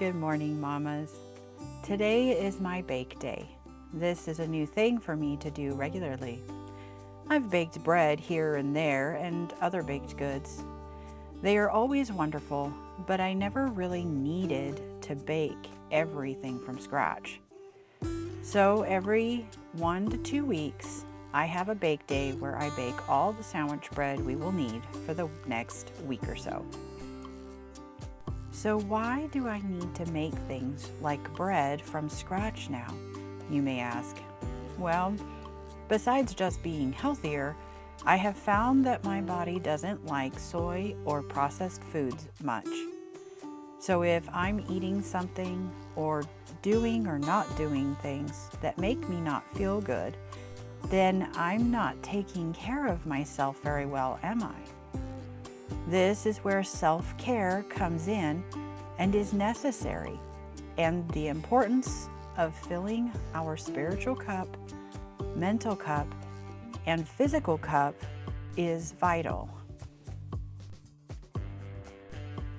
Good morning, mamas. Today is my bake day. This is a new thing for me to do regularly. I've baked bread here and there and other baked goods. They are always wonderful, but I never really needed to bake everything from scratch. So every 1 to 2 weeks, I have a bake day where I bake all the sandwich bread we will need for the next week or so. So why do I need to make things like bread from scratch now, you may ask? Well, besides just being healthier, I have found that my body doesn't like soy or processed foods much. So if I'm eating something or doing or not doing things that make me not feel good, then I'm not taking care of myself very well, am I? This is where self-care comes in and is necessary, and the importance of filling our spiritual cup, mental cup, and physical cup is vital.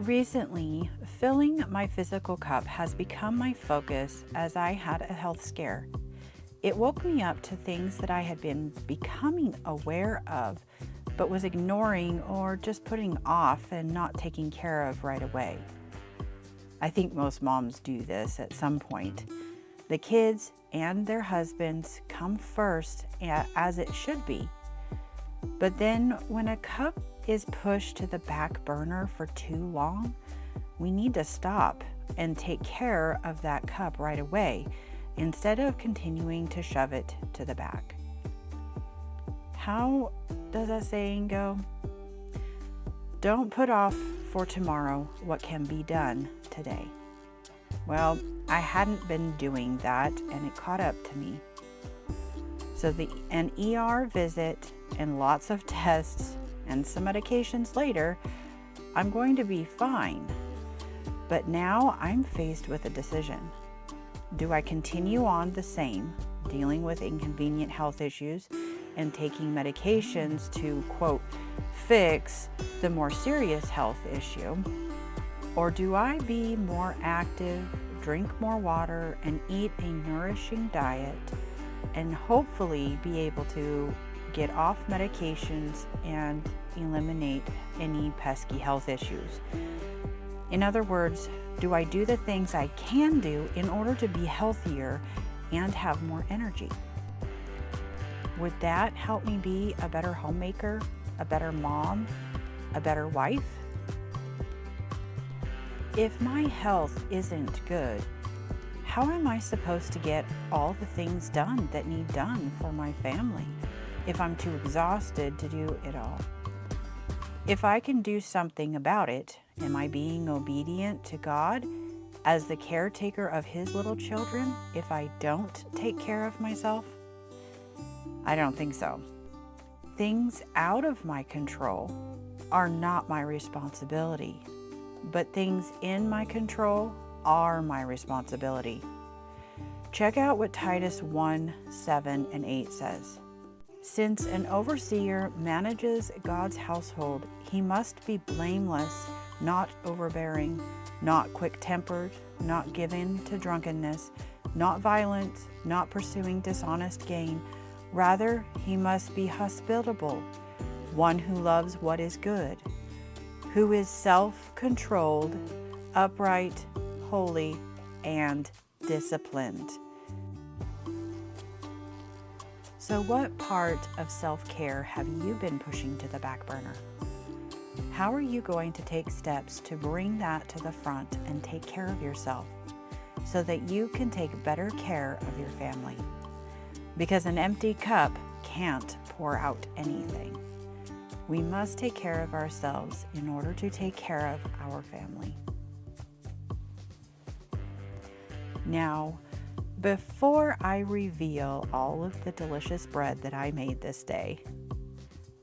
Recently, filling my physical cup has become my focus as I had a health scare. It woke me up to things that I had been becoming aware of, but was ignoring or just putting off and not taking care of right away. I think most moms do this at some point. The kids and their husbands come first, as it should be. But then when a cup is pushed to the back burner for too long, we need to stop and take care of that cup right away instead of continuing to shove it to the back. How does that saying go? Don't put off for tomorrow what can be done today. Well, I hadn't been doing that, and it caught up to me. So an ER visit and lots of tests and some medications later, I'm going to be fine. But now I'm faced with a decision. Do I continue on the same, dealing with inconvenient health issues and taking medications to, quote, fix the more serious health issue? Or do I be more active, drink more water, and eat a nourishing diet, and hopefully be able to get off medications and eliminate any pesky health issues? In other words, do I do the things I can do in order to be healthier and have more energy? Would that help me be a better homemaker, a better mom, a better wife? If my health isn't good, how am I supposed to get all the things done that need done for my family if I'm too exhausted to do it all? If I can do something about it, am I being obedient to God as the caretaker of His little children if I don't take care of myself? I don't think so. Things out of my control are not my responsibility, but things in my control are my responsibility. Check out what Titus 1, 7, and 8 says. Since an overseer manages God's household, he must be blameless, not overbearing, not quick-tempered, not given to drunkenness, not violent, not pursuing dishonest gain. Rather, he must be hospitable, one who loves what is good, who is self-controlled, upright, holy, and disciplined. So what part of self-care have you been pushing to the back burner? How are you going to take steps to bring that to the front and take care of yourself so that you can take better care of your family? Because an empty cup can't pour out anything. We must take care of ourselves in order to take care of our family. Now, before I reveal all of the delicious bread that I made this day,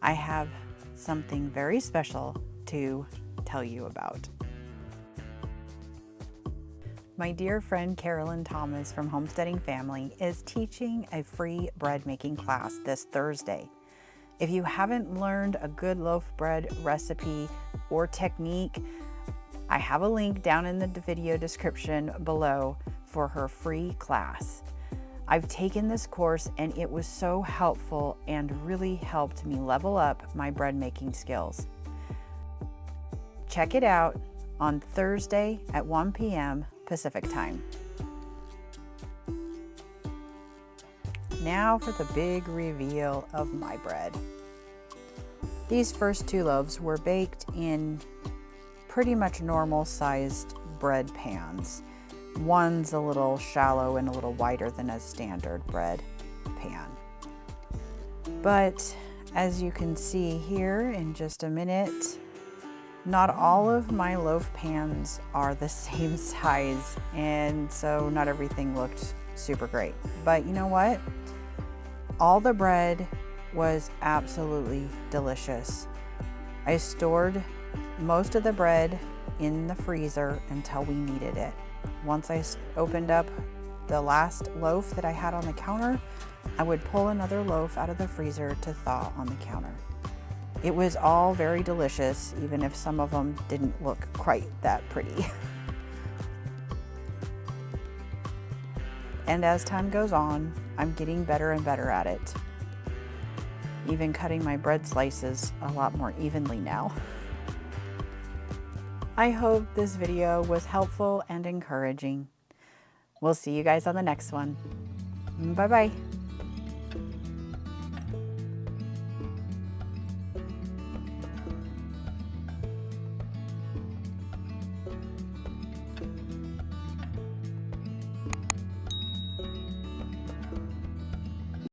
I have something very special to tell you about. My dear friend Carolyn Thomas from Homesteading Family is teaching a free bread making class this Thursday. If you haven't learned a good loaf bread recipe or technique, I have a link down in the video description below for her free class. I've taken this course and it was so helpful and really helped me level up my bread making skills. Check it out on Thursday at 1 p.m. Pacific time. Now for the big reveal of my bread. These first 2 loaves were baked in pretty much normal sized bread pans. One's a little shallow and a little wider than a standard bread pan. But as you can see here in just a minute, not all of my loaf pans are the same size, and so not everything looked super great. But you know what? All the bread was absolutely delicious. I stored most of the bread in the freezer until we needed it. Once I opened up the last loaf that I had on the counter, I would pull another loaf out of the freezer to thaw on the counter. It was all very delicious, even if some of them didn't look quite that pretty. And as time goes on, I'm getting better and better at it. Even cutting my bread slices a lot more evenly now. I hope this video was helpful and encouraging. We'll see you guys on the next one. Bye-bye.